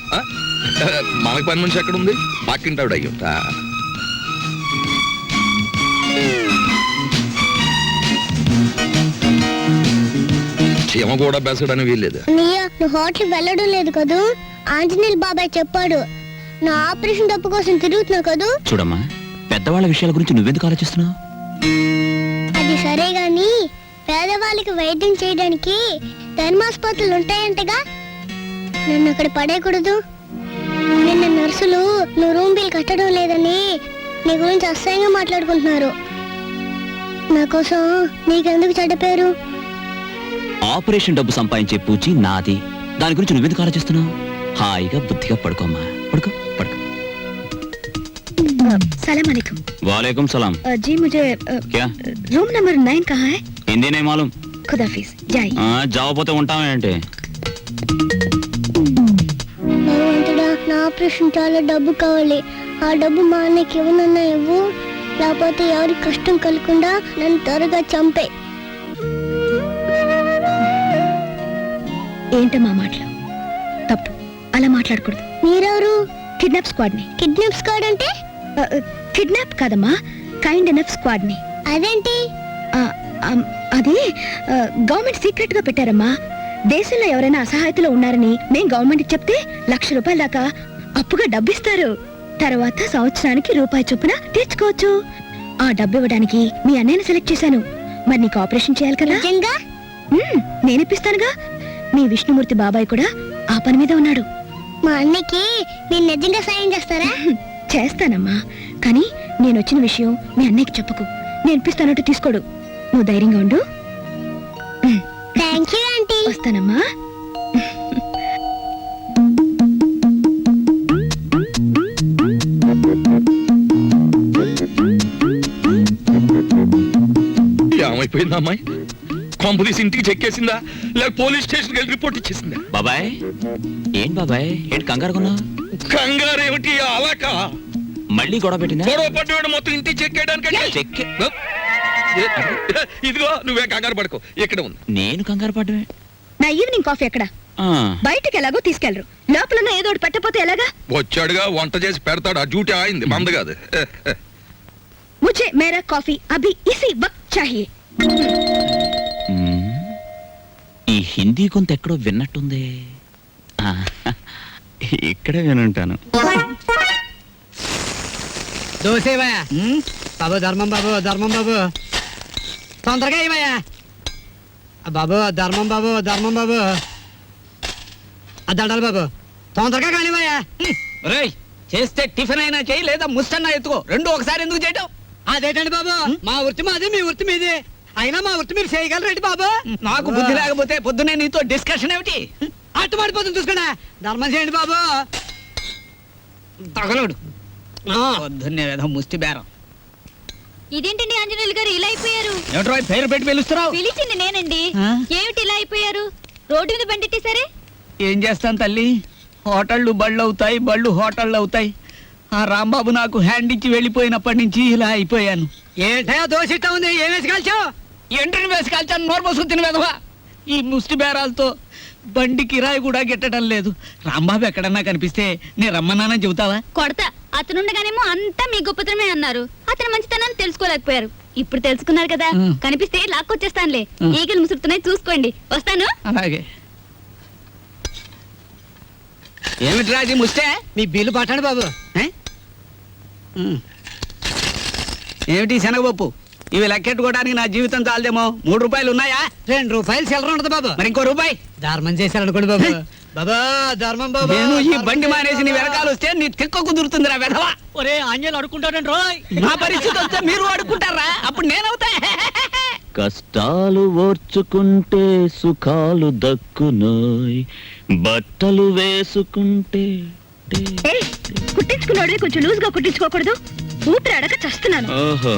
మనకి పని మనిషి ఎక్కడ ఉంది పక్కింటావిడ అయ్యుంటా చీమ కూడా బెసడని వీల్లేదు నువ్వు హోటల్ వెళ్ళడం లేదు కదూ ఆంజనేయులు బాబాయ్ చెప్పాడు నా ఆపరేషన్ డబ్బు కోసం తిరుగుతున్నావు కదూ చూడమ్మా పెద్దవాళ్ళ విషయాల గురించి నువ్వెందుకు ఆలోచిస్తున్నావు అది సరే గాని పేదవాళ్ళకి వైద్యం చేయడానికి ధర్మాసుపత్రులు ఉంటాయంటగా నన్ను అక్కడ పడేయకూడదు నిన్న నర్సులు నువ్వు రూమ్ బిల్ కట్టడం లేదని నీ గురించి అసహ్యంగా మాట్లాడుకుంటున్నారు నా కోసం నీకెందుకు చెడ్డ పేరు ఆపరేషన్ డబ్బు సంపాదించే పూచి నాది దాని గురించి నువ్వెందుకు ఆలోచిస్తున్నావు హాయిగా బుద్ధిగా పడుకోమ్మా పడుకో పడుకో सलाम अलैकुम वालेकुम सलाम जी मुझे क्या रूम नंबर 9 कहाँ है हिंदी नहीं मालूम खुदाफिज जाइए जाओ పోతే ఉంటామేంటి భగవంతుడా ఆపరేషన్ చాలా డబ్బు కావాలి. ఆ డబ్బు మా అన్నకి ఇవ్వనన్నా ఇవ్వు, లేకపోతే ఎవరి కష్టం కలగకుండా నన్ను త్వరగా చంపే. ఏంటమ్మా మాటలు? తప్పు, అలా మాట్లాడకూడదు. మీరెవరు? కిడ్నాప్ స్క్వాడ్ ని. కిడ్నాప్ స్క్వాడ్ అంటే? కిడ్నాప్ కాదమ్మా, కైండ్ ఎనఫ్ స్క్వాడ్ ని. అదేంటి? అది గవర్నమెంట్ సీక్రెట్ గా పెట్టారమ్మా. దేశంలో ఎవరైనా అసహాయతలో ఉన్నారని మేం గవర్నమెంట్ చెప్తే ₹1,00,000 దాకా అప్పుగా డబ్బిస్తారు. తర్వాత సంవత్సరానికి రూపాయి చొప్పున తీర్చుకోవచ్చు. ఆ డబ్బు ఇవ్వడానికి మీ అన్నయ్యని సెలెక్ట్ చేశాను. మరి నీకు ఆపరేషన్ చేయాలి కదా? నిజంగా? నేనిప్పిస్తానుగా. మీ విష్ణుమూర్తి బాబాయ్ కూడా ఆ పని మీద ఉన్నాడు. మా అన్నకి మీరు నిజంగా సాయం చేస్తారా? చేస్తానమ్మా, కానీ నేను వచ్చిన విషయం మీ అన్నయ్యకి చెప్పకు. నేను ఇప్పిస్తానంటూ తీసుకోడు. నువ్వు ధైర్యంగా ఉండు. Thank you aunty. వస్తానమ్మా. ఏమైపోయిందా అమ్మాయి? కొంపదీసి ఇంటికి చెక్కేసిందా లేక పోలీస్ స్టేషన్కి వెళ్ళి రిపోర్ట్ ఇచ్చేసిందా? బాబాయ్ ఏంటి బాబాయ్, ఏంటి కంగారు కొన్నా? కంగారేమిటి అలాక? మళ్ళీ గొడవ పెట్టిందా? గొడవ పడ్డాడు మొత్తం ఇంటికి చెక్కేయడానికి. చెక్ ఇదిగో నువ్వే కంగారు పడుకో, ఇక్కడ ఉంది. నేను కంగారు పడ్డమే. నా ఈవినింగ్ కాఫీ ఎక్కడ? బయటకి ఎలాగో తీసుకెళ్లరు. లోపల ఏదో ఒకటి పెట్టకపోతే ఎలాగా? వచ్చాడుగా వంట చేసి పెడతాడు. ఆ డ్యూటీ ఆయింది, మంద కాదు. ముझे मेरा कॉफी अभी इसी वक्त चाहिए. ఈ హిందీ కొంత ఎక్కడో విన్నట్టుంది. ఇక్కడే వినుంటాను. దోసేవయ్యా బాబు, ధర్మం బాబు, ధర్మం బాబు, తొందరగా ఇవయ్యా బాబు, ధర్మం బాబు, ధర్మం బాబు, ఆ దండాలి బాబు, తొందరగా కానివయ్యా. రేయ్, చేస్తే టిఫిన్ అయినా చేయి, లేదా ముస్తన్నా ఎత్తుకో. రెండు ఒకసారి ఎందుకు చేయటం? అదేంటండి బాబు, మా వృత్తి మాది, మీ వృత్తి మీది. అయినా మా వృత్తి మీరు చేయగలరేంటి బాబు? నాకు బుద్ధి లేకపోతే పొద్దునే నీతో డిస్కషన్ ఏమిటి? అట్టు పడిపోతుంది చూసుకోండి. ధర్మం చేయండి బాబు. తగలడు పొద్దున్నే ఏదో ముష్టి బేరం. ఇదేంటండి ఆంజనేయులు గారు ఇలా అయిపోయారు? ఏమిట్రా పేరు పెట్టి పిలుస్తున్నావు? పిలిచింది నేనండి. ఆ? ఏమిటి ఇలా అయిపోయారు? రోడ్డు మీద బండిట్టేశారే? ఏం చేస్తాను తల్లి, హోటళ్ళు బళ్ళు అవుతాయి, బళ్ళు హోటళ్ళు అవుతాయి. ఆ రాంబాబు నాకు హ్యాండ్ ఇచ్చి వెళ్ళిపోయినప్పటి నుంచి ఇలా అయిపోయాను. ఏంటయా దోషిట్ట ఉంది? ఏం వేసి కాల్చావు? ఎంట్రీని వేసి కాల్చాను, నోరు పోసుకుని తిని వెదవా. ఈ ముష్టి బేరాలతో బండి కిరాయి కూడా గిట్టడం లేదు. రాంబాబు ఎక్కడన్నా కనిపిస్తే నేను రమ్మన్నానని చెబుతావా? కొడతా. అతనుండగానేమో అంతా మీ గొప్పతనమే అన్నారు. అతను మంచితనాన్ని తెలుసుకోలేకపోయారు. ఇప్పుడు తెలుసుకున్నారు కదా, కనిపిస్తే లాక్కొచ్చేస్తానులే. ఈగలు ముసురుతున్నాయి, చూసుకోండి. వస్తాను. అలాగే. ఏమిట్రా అది ముస్తే? మీ బిల్లు పట్టండి బాబు. ఏమిటి శనగపప్పు? ఇవి లెక్కెట్టుకోవడానికి నా జీవితం చాలదేమో. ₹3 ఉన్నాయా? ₹2 చిల్లర ఉండదు బాబు. మరి ఇంకో రూపాయి ధర్మం చేశారనుకోండి బాబు. బాబా ధర్మం బాబు. నేను ఈ బండి మానేసి నీ వెనకాల వస్తే నీ తిక్క కుదురుతుందిరా వెధవా. ఒరే ఆంజనేయులు అడుకుంటాడండి రోయ్. నా పరిస్థితి వస్తే మీరు అడుకుంటారా? అప్పుడు నేనవుతా. కష్టాలు ఓర్చుకుంటే సుఖాలు దక్కునోయ్, బట్టలు వేసుకుంటే. కుట్టించుకున్నాడు కొంచెం లూజ్ గా కుట్టించుకోకూడదు? ఊపిరి అడక చస్తున్నాను. ఓహో,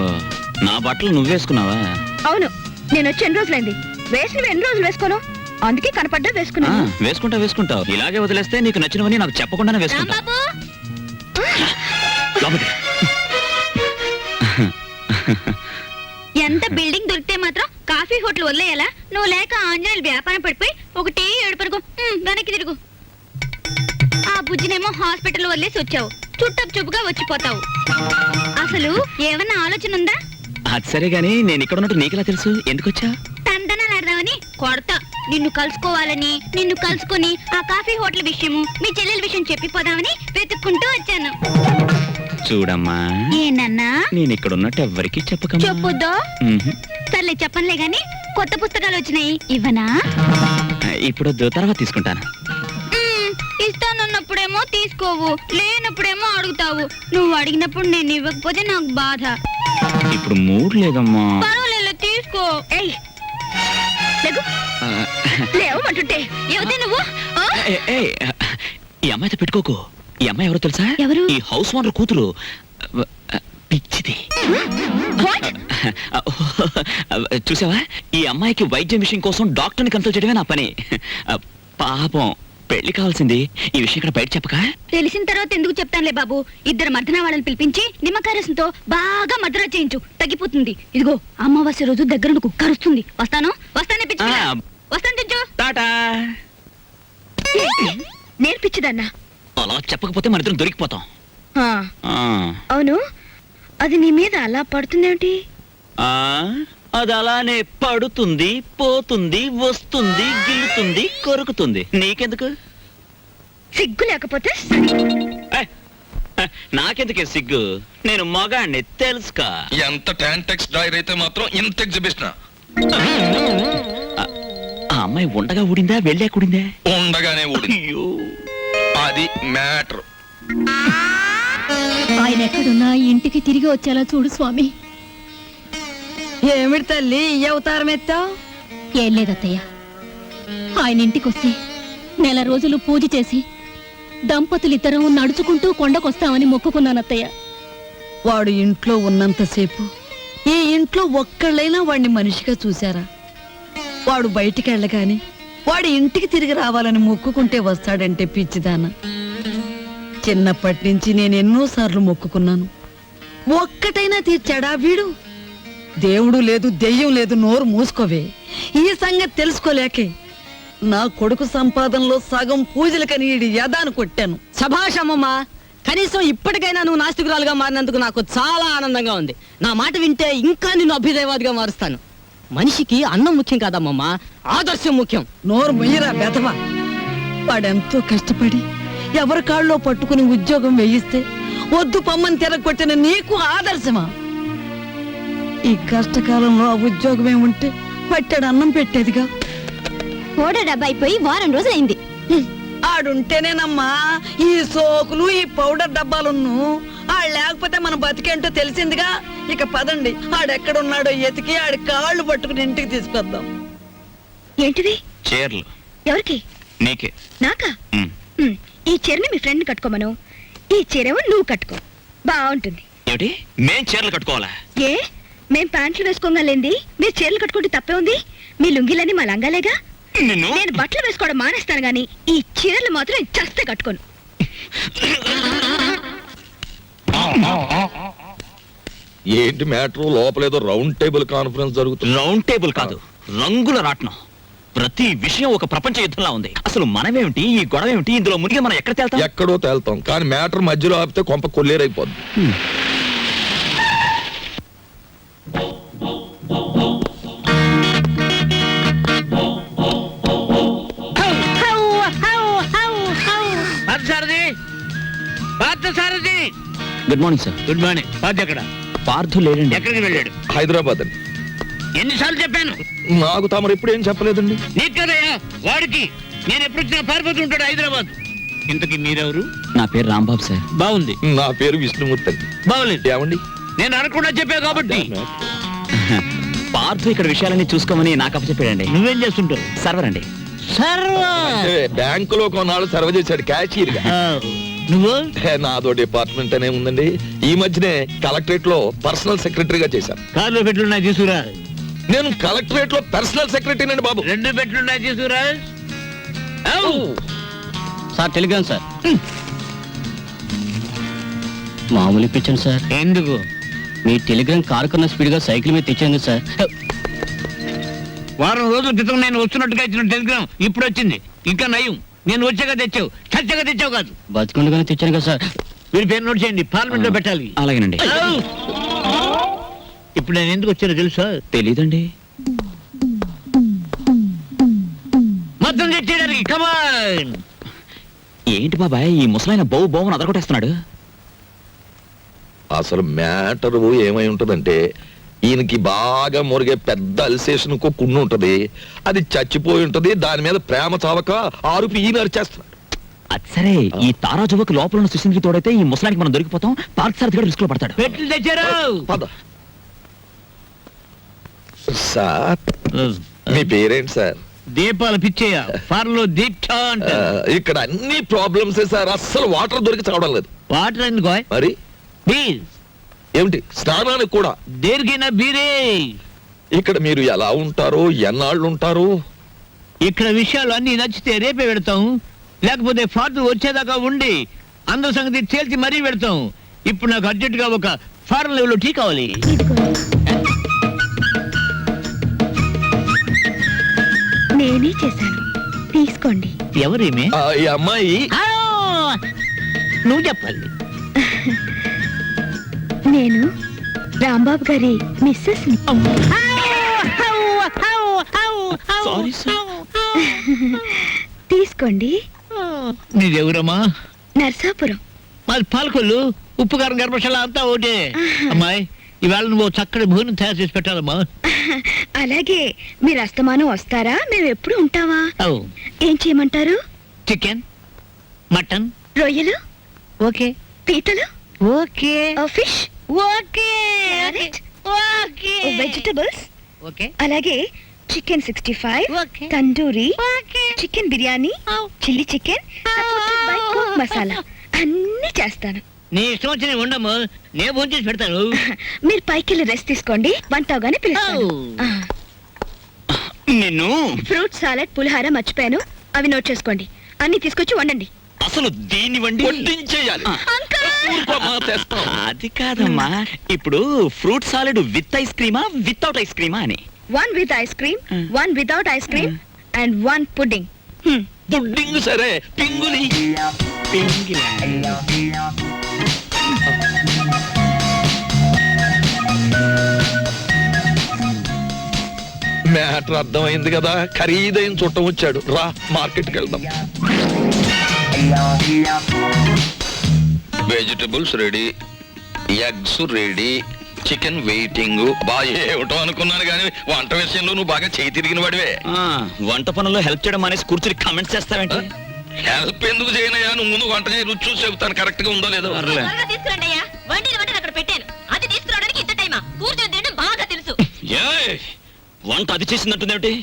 నా బట్టలు నువ్వేసుకున్నావా? అవును, నేను వచ్చి ఎన్ని రోజులైంది. వేసినవి ఎన్ని రోజులు వేసుకోను, అందుకే కనపడ్డా వేసుకున్నాను. వేసుకుంటావు. ఇలాగే వదిలేస్తే నీకు నచ్చినవని నాకు చెప్పకుండానే వేసుకుంటా. రాంబాబు, లోపలికి. ఎంత బిల్డింగ్ దొరికితే మాత్రం కాఫీ హోటల్ వదిలేయాలా? నువ్వు లేక ఆంజనేయులు వ్యాపారం పడిపోయి ఒకటే ఏడుపరుగు. వెనక్కి తిరుగు. ఆ బుజ్జినేమో హాస్పిటల్ వదిలేసి వచ్చావు. చుట్టపు చూపుగా వచ్చిపోతావు. అసలు ఏమన్నా ఆలోచన ఉందా? అది సరే గానీ నేను ఇక్కడ ఉన్నట్టు నీకెలా తెలుసు? ఎందుకు వచ్చా? తందనాలాడదామని కొడతా. నిన్ను కలుసుకోవాలని, నిన్ను కలుసుకుని ఆ కాఫీ హోటల్ విషయము, మీ చెల్లెల విషయం చెప్పిపోదామని వెతుక్కుంటూ వచ్చాను. చూడమ్మా, ఏనన్నా? నేను ఇక్కడ ఉన్నట్టు ఎవ్వరికి చెప్పకమ్మా. చెప్పొద్దా? సర్లే చెప్పనులే గాని, కొత్త పుస్తకాలు వచ్చినాయి, ఇవ్వనా? ఇప్పుడు తర్వాత తీసుకుంటాను. ఇస్తానన్నప్పుడేమో తీసుకోవు, లేనప్పుడేమో అడుగుతావు. నువ్వు అడిగినప్పుడు నేను ఇవ్వకపోతే నాకు బాధ. ఇప్పుడు మూడ్ లేదమ్మా. పర్వాలేదు, తీసుకో. ఏయ్, లేవమంటుంటే ఎవతే నువ్వు? ఆ? ఈ అమ్మాయితో పెట్టుకోకు. ఈ అమ్మాయి ఎవరో తెలుసా? ఎవరు? ఈ హౌస్ ఓనర్ కూతురు. పిచ్చిది. చూసావా, ఈ అమ్మాయికి వైద్యం విషయం కోసం డాక్టర్ని కన్సల్ట్ చేయడమే నా పని. పాపం పెళ్లి కావాల్సింది ఈ విషయం ఇక్కడ బయట చెప్పక తెలిసిన తర్వాత ఎందుకు చెప్తానులే బాబు. ఇద్దరు మర్దన వాళ్ళని పిలిపించి నిమ్మకాయ రసంతో బాగా మద్రా చేయించు, తగ్గిపోతుంది. ఇదిగో అమావాస్య రోజు దగ్గర కుక్క అరుస్తుంది. వస్తాను వస్తాను చుంచు. టాటా. నేర్పించదన్నా. అలా చెప్పకపోతే మన ఇద్దరం దొరికిపోతాం. ఆ, ఆ. అవును, అది నీ మీద అలా పడుతుందేమిటి? ఆ, అది అలానే పడుతుంది, పోతుంది, వస్తుంది, గిల్లుతుంది, కొరుకుతుంది. నీకెందుకు? సిగ్గు లేకపోతే ఏ, నాకెందుకే సిగ్గు? నేను మగాణ్ణి తెలుసుకా. ఎంత టాంటెక్స్ డ్రైర్ అయితే మాత్రం ఇంత ఎగ్జిబిషన్ ఆ అమ్మాయి ఉండగా ఊడిందా వెళ్ళాక ఊడిందా? ఉండగానే ఊడి. అయ్యో, అది మ్యాటర్. ఆయన ఎక్కడున్నా ఇంటికి తిరిగి వచ్చేలా చూడు స్వామి. ఏమిటి తల్లి ఈ అవతారం ఎత్తావు? ఏం లేదత్తయ్య, ఆయన ఇంటికొస్తే నెల రోజులు పూజ చేసి దంపతులిద్దరం నడుచుకుంటూ కొండకొస్తామని మొక్కుకున్నానత్తయ్య. వాడు ఇంట్లో ఉన్నంతసేపు ఈ ఇంట్లో ఒక్కళ్ళైనా వాడిని మనిషిగా చూశారా? వాడు బయటికి వెళ్ళగాని వాడి ఇంటికి తిరిగి రావాలని మొక్కుకుంటే వస్తాడంటే పిచ్చిదాన. చిన్నప్పటి నుంచి నేను ఎన్నోసార్లు మొక్కుకున్నాను, ఒక్కటైనా తీర్చాడా వీడు? దేవుడు లేదు, దెయ్యం లేదు, నోరు మూసుకోవే. ఈ సంగతి తెలుసుకోలేకే నా కొడుకు సంపాదనలో సగం పూజలకని ఈడి యదాను కొట్టాను. సభాషమ్మమ్మా, కనీసం ఇప్పటికైనా నువ్వు నాస్తికురాలుగా మారినందుకు నాకు చాలా ఆనందంగా ఉంది. నా మాట వింటే ఇంకా నిన్ను అభ్యుదయవాదిగా మారుస్తాను. మనిషికి అన్నం ముఖ్యం కాదమ్మమ్మా, ఆదర్శం ముఖ్యం. నోరు మొయ్యరా బెదవా. వాడెంతో కష్టపడి ఎవరి కాళ్ళలో పట్టుకుని ఉద్యోగం వేయిస్తే వద్దు పమ్మని తిరగొట్టిన నీకు ఆదర్శమా? ఈ కష్టకాలంలో ఆ ఉద్యోగమే ఉంటే పట్టాడు అన్నం పెట్టేదిగా. ఓడ డబ్బా అయిపోయి వారం రోజులైంది. ఆడుంటేనేనమ్మా ఈ సోకులు, ఈ పౌడర్ డబ్బాలున్ను. ఆడు లేకపోతే మన బతికేంటో తెలిసిందిగా. ఇక పదండి, ఆడెక్కడున్నాడో ఎతికి ఆడి కాళ్ళు పట్టుకుని ఇంటికి తీసుకొద్దాం. ఏంటిది? చీరలు ఎవరికి? నీకే. నాకా? ఉమ్. ఈ చీరని మీ ఫ్రెండ్ కట్టుకోమను, ఈ చీరేమో నువ్వు కట్టుకో, బాగుంటుంది. ఏమిటి, మేం చీరలు కట్టుకోవాలా? ఏ, మేం ప్యాంట్లు వేసుకోగలేంది మీరు చీరలు కట్టుకుంటే తప్పే ఉంది? మీ లుంగిలని మా లంగాలేగా. నిన్ను నేను బట్టలు వేసుకోవడం మానేస్తాను గానీ ఈ చీరలు మాత్రం నేను చస్తే కట్టుకోను. ఏంటి మ్యాటర్? లోపలేదో రౌండ్ టేబుల్ కాన్ఫరెన్స్ జరుగుతుంది. రౌండ్ టేబుల్ కాదు, రంగుల రాట్నం. ప్రతి విషయం ఒక ప్రపంచ యుద్ధంలా ఉంది. అసలు మనమేమిటి, ఈ గొడవ ఏమిటి, ఇందులో మునిగి మనం ఎక్కడ తేల్తాం? ఎక్కడో తేల్తాం, కానీ మ్యాటర్ మధ్యలో ఆపితే కొంప కొల్లేరైపోద్ది. Good morning sir. Good morning. Party ఎక్కడ? పార్థు లేడండి. ఎక్కడికి వెళ్ళాడు? హైదరాబాద్ అండి. ఎన్నిసార్లు చెప్పాను? నాకు తమరు ఎప్పుడు ఏం చెప్పలేదండి. నీకు కదయ్యా, వాడికి. నేను ఎప్పుడు వచ్చినా పారిపోతూ ఉంటాడు హైదరాబాద్. ఇంతకీ మీరెవరు? నా పేరు రాంబాబు సార్. బాగుంది. నా పేరు విష్ణుమూర్తి అండి. బాగులేదు. ఏమండి? నేను అనకుండా చెప్పా కాబట్టి. పార్థు ఇక్కడ విషయాలన్నీ చూసుకోమని నాకు అప్పచెప్పాడండి. నువ్వేం చేస్తుంటావు? సర్వర్ అండి. అంటే బ్యాంకులో కొన్నాళ్ళు సర్వ్ చేశాడు క్యాషియర్ గా. నువ్వు? నాదో డిపార్ట్మెంట్ అనే ఉందండి. ఈ మధ్యనే కలెక్టరేట్ లో పర్సనల్ సెక్రటరీగా చేశాను. కార్లో పెట్లున్నాయి తీసుకురా. నేను కలెక్టరేట్ లో పర్సనల్ సెక్రటరీ అండి బాబు. 2 పెట్లున్నాయి తీసుకురా. Sir Telegram sir. మామూలు ఇప్పించండి సార్. ఎందుకు? మీ టెలిగ్రామ్ కారు కన్నా స్పీడ్ గా సైకిల్ మీద తెచ్చేయండి సార్. వారం రోజుల క్రితం నేను వస్తున్నట్టుగా ఇచ్చిన టెలిగ్రామ్ ఇప్పుడు వచ్చింది. ఇంకా నయం, నేను వచ్చాక తెచ్చావు, చచ్చాక తెచ్చావు కాదు. బతికుండగానే తెచ్చాను కదా సార్. మీరు పేరు నోట్ చేయండి, పార్లమెంట్ లో పెట్టాలి. అలాగేనండి. ఇప్పుడు నేను ఎందుకు వచ్చానో తెలుసా? తెలీదండి. మొత్తం తెచ్చేయడానికి. కమాన్. ఏంటి బాబాయ్, ఈ ముసలాయన బౌ బౌని అదరగొట్టేస్తున్నాడు. అసలు మ్యాటర్ ఏమై ఉంటదంటే, ఈయనకి బాగా మురిగే పెద్ద అల్సేషన్ కున్ను ఉంటది. అది చచ్చిపోయి ఉంటది. దాని మీద ప్రేమ చావక ఆరుపి ఈయన అరిచేస్తున్నాడు. అది సరే, ఈ తారాజువకు లోపల ఉన్న సుశీంద్రికి తోడైతే ఈ ముసలానికి మనం దొరికిపోతాం. పార్థసారథి గారు రిస్క్ లో పడతాడు. పెట్లు తెచ్చారు. పద. సార్, మీ పేరేంటి సార్? దీపాలు పిచ్చేయ. ఫార్లో దీక్ష అంటే. ఇక్కడ అన్ని ప్రాబ్లమ్స్ సార్. అస్సలు వాటర్ దొరికి చావడం లేదు. వాటర్ ఎందుకో? మరి బీర్. ఏమిటి, స్నానానికి కూడా? దేనికైనా బీరే. ఇక్కడ మీరు ఎలా ఉంటారు, ఎన్నాళ్ళు ఉంటారు? ఇక్కడ విషయాలు అన్ని నచ్చితే రేపే పెడతాం, లేకపోతే ఫాదర్ వచ్చేదాకా ఉండి అందరి సంగతి తేల్చి మరీ పెడతాం. ఇప్పుడు నాకు అర్జెంట్ గా ఒక ఫారెన్ లెవెల్ టీ కావాలి. నేనే చేశాను, తీసుకోండి. ఎవరేమే? ఈ అమ్మాయి నువ్వు చెప్పాలి. నేను రాంబాబు గారి మిస్సెస్. Sorry sir. తీసుకోండి. నీదెవరమ్మా? నర్సాపురం. మాది పాలకొల్లు. ఉప్పు కారం గర్భశాల అంతా ఒకటే. అమ్మాయి ఇవాళ నువ్వు చక్కటి భోజనం తయారు చేసి పెట్టాలమ్మా. అలాగే. మీరు అస్తమానం వస్తారా? మేము ఎప్పుడు ఉంటావా? అవు. ఏం చేయమంటారు? చికెన్, మటన్, రొయ్యలు, ఓకే. పీతలు, okay. Fish, okay. Carrot, okay. Vegetables, okay. అలాగే chicken 65, okay. Tandoori, okay. Chicken biryani, chilli chicken, supported by coke masala అన్ని చేస్తాను. నీ ఇష్టం వచ్చి ఉండము, నేను ఫోన్ చేసి పెడతాను. మీరు పైకి వెళ్ళి రెస్ట్ తీసుకోండి, వంట అవగానే పిలుస్తాను. నిన్ను ఫ్రూట్ సాలెడ్, పులిహార మర్చిపోయాను, అవి నోట్ చేసుకోండి. అన్ని తీసుకొచ్చి వండండి. అసలు దీన్ని వండి వడ్డించేయాలి. అది కాదమ్మా, ఇప్పుడు ఫ్రూట్ సాలెడ్ విత్ ఐస్ క్రీమా వితౌట్ ఐస్ క్రీమా అని. 1 with ice cream, 1 without ice cream, and 1 pudding. Pudding సరే, పింగులి. మ్యాటర్ అర్థమైంది కదా. ఖరీదైన చుట్టం వచ్చాడు. రా మార్కెట్కి వెళ్దాం. Vegetables ready, eggs ready, chicken waiting. బాగా ఏమిటో అనుకున్నాను కానీ వంట విషయంలో నువ్వు బాగా చేయి తిరిగిన వాడివే. వంట పనుల్లో హెల్ప్ చేయడం అనేసి కూర్చుని కామెంట్స్ చేస్తావేంటి? హెల్ప్ ఎందుకు చేయనయ్యా? నువ్వు ముందు వంట చేయి, రుచి చూసి చెబుతాను కరెక్ట్ గా ఉందో లేదో. తీసుకురండి అయ్యా, వండిన వంటను అక్కడ పెట్టాను. అది తీసుకురావడానికి ఇంత టైమా? కూర్చొని తినడం బాగా తెలుసు. ఏయ్, వంట అది చేసిందంటుందేమిటి?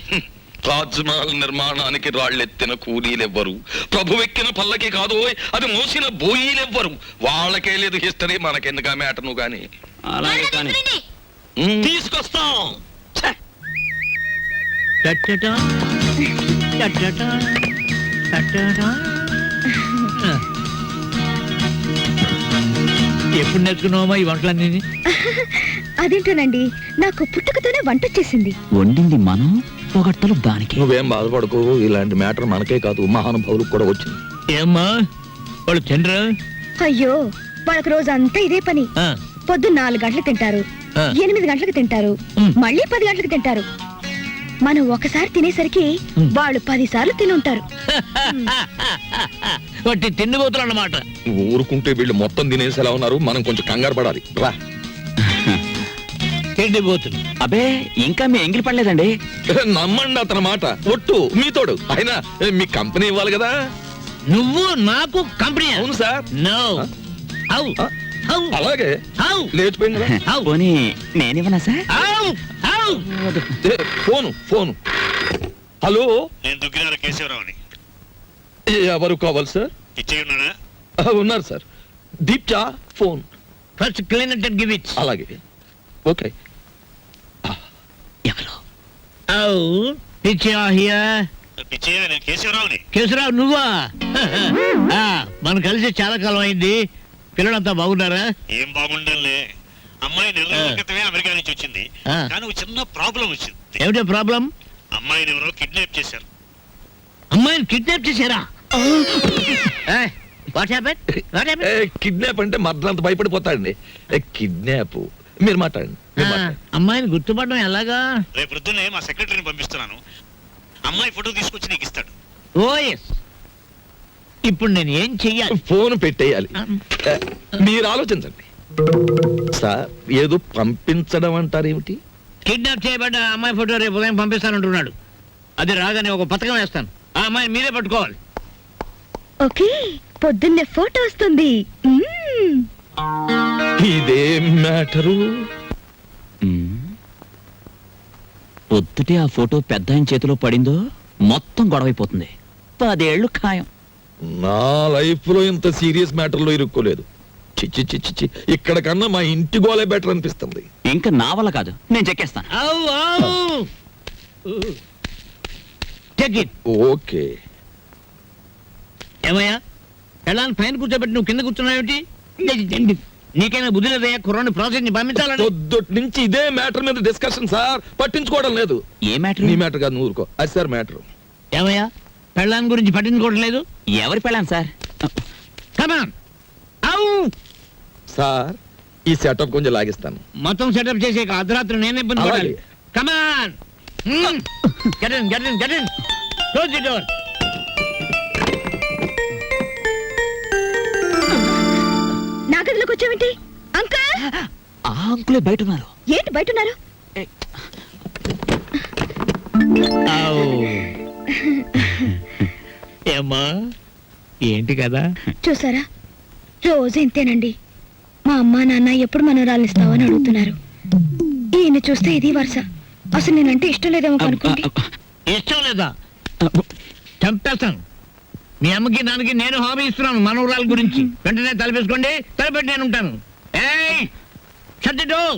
తాజ్ మహల్ నిర్మాణానికి రాళ్ళెత్తిన కూలీలెవ్వరు, ప్రభువెక్కిన పల్లకి కాదు, అది మోసిన బోయీలెవ్వరు. వాళ్ళకే లేదు హిస్టరీ, మనకెందుకు ఆ మ్యాటర్ నువ్వు కానీ. అలాగే కానీ తీసుకొస్తాం. ఛే! టట్టటా, టట్టటా, టట్టటా. ఎప్పుడు నేర్చుకున్నావమ్మా ఈ వంటలన్నీ? అదేంటోనండి, నాకు పుట్టుకతోనే వంట వచ్చేసింది. వండింది మనం, పొగట్టలు దానికి. నువ్వేం బాధపడకు, ఇలాంటి మ్యాటర్ మనకే కాదు మహానుభావులకు కూడా వచ్చింది. ఏమ్మా వాళ్ళు తినరా? అయ్యో, వాళ్ళకి రోజంతా ఇదే పని. పొద్దున్న 4 గంటలకు తింటారు, 8 గంటలకు తింటారు, మళ్ళీ 10 గంటలకు తింటారు. మనం ఒకసారి తినేసరికి వాళ్ళు 10 సార్లు తినుంటారు. వాటి తిండిపోతులు అన్నమాట. ఊరుకుంటే వీళ్ళు మొత్తం తినేసేలా ఉన్నారు, మనం కొంచెం కంగారు పడాలి. రా. తిండిపోతులు. అబే, ఇంకా మీ ఎంగిలి పడలేదండి. నమ్మండి అతని మాట, ఒట్టు మీతోడు. అయినా మీ కంపెనీ ఇవ్వాలి కదా. నువ్వు నాకు కంపెనీ? అవును సార్. నో. అవు అవు అలాగే అవు లేచిపోయింది కదా. అవు పోనీ నేనేమన్నా సార్? అవు అవు. ఫోను. హలో, నేను దుగ్గినార కేశవరావుని. ఎవరు కావాలి సార్? ఇచ్చేయున్నానా? ఉన్నారు సార్. దీప్చా phone. First clean it and give it. అలాగే, ఓకే. ఎవరు? అవు పిచ్చా హియర్. పిచ్చయ్య, నేను కేశవరావుని. కేశరావు నువ్వా? మనం కలిసి చాలా కాలం అయింది. పిల్లలంతా బాగున్నారా? ఏం బాగుండంలే. అమ్మాయి 4 నెలల క్రితమే అమెరికా నుంచి వచ్చింది, కానీ ఒక చిన్న ప్రాబ్లం వచ్చింది. ఏమిటో ప్రాబ్లం? అమ్మాయిని ఎవరో కిడ్నాప్ చేశారు. అమ్మాయిని కిడ్నాప్ చేశారా? What happen? What happen? Kidnap అంటే మర్దలంత భయపడిపోతాడండి. కిడ్నాప్ మీరు మాట్లాడండి. అమ్మాయిని గుర్తుపడడం ఎలాగా? రేపు పొద్దున్నే మా సెక్రటరీని పంపిస్తున్నాను. అమ్మాయి ఫోటో తీసుకొచ్చి నీకు ఇస్తాడు. ఓ ఎస్. ఇప్పుడు నేను ఏం చెయ్యాలి? ఫోన్ పెట్టేయాలి. మీరు ఆలోచించండి సార్. ఏదో పంపించడం అంటారేమిటి? కిడ్నాప్ చేయబడ్డ అమ్మాయి ఫోటో రేపు ఉదయం పంపిస్తానంటున్నాడు. అది రాగానే ఒక పథకం వేస్తాను. ఆ అమ్మాయిని మీరే పట్టుకోవాలి. ఓకే, పొద్దున్నే ఫోటో వస్తుంది. ఇదేం మ్యాటరు? పొద్దుటే ఆ ఫోటో పెద్ద ఆయన చేతిలో పడిందో మొత్తం గొడవైపోతుంది. 10 ఏళ్ళు ఖాయం. నా లైఫ్ లో ఇంత సీరియస్ మ్యాటర్ లో ఇరుక్కోలేదు. చిచ్చి చిచ్చి చి, ఇక్కడ కన్నా మా ఇంటి గోలే బెటర్ అనిపిస్తుంది. ఇంకా నా వల్ల కాదు, నేను చెక్కేస్తాను. ఓకే. ఏమయ్యా పెళ్ళాన్ని పైన కూర్చోబెట్టి నువ్వు కింద కూర్చున్నావేంటి నీకైనా బుద్ధి లేదయ్యా కుర్రాన్ని ప్రాసెస్ పంపించాలని పొద్దుటి నుంచి ఇదే మ్యాటర్ మీద డిస్కషన్ సార్, పట్టించుకోవడం లేదు. ఏ మ్యాటర్? నీ మ్యాటర్ కాదు, నువ్వు ఊరుకో. అది సార్ మ్యాటర్. ఏమయ్యా పెళ్ళాన్ని గురించి పట్టించుకోవట్లేదు ఎవరి పెళ్ళాను సార్? కమాన్ అవు సార్ ఈ సెటప్ కొంచెం లాగిస్తాను. మొత్తం సెటప్ చేసే అర్ధరాత్రి నేను ఇబ్బంది పడాలి. అలాగే. Come on get in get in get in close the door. నా గదిలోకి వచ్చావేంటి అంకుల్? ఆ అంకులే బయట ఉన్నారు. ఏంటి బయట ఉన్నారు? ఏమ్మా ఏంటి కదా చూసారా, రోజు ఇంతేనండి. మా అమ్మా నాన్న ఎప్పుడు మనోరాలు ఇస్తావని అడుగుతున్నారు. ఈయన చూస్తే ఇది వరుస. అసలు నేనంటే ఇష్టం లేదేమో అనుకోండి. ఇష్టం లేదా? చంపేస్తాను. మీ అమ్మకి నాన్నకి నేను హామీ ఇస్తున్నాను మనోరాల గురించి. వెంటనే తలపేసుకోండి, తలపెట్టి నేను ఉంటాను. ఏయ్ షట్ ది డోర్.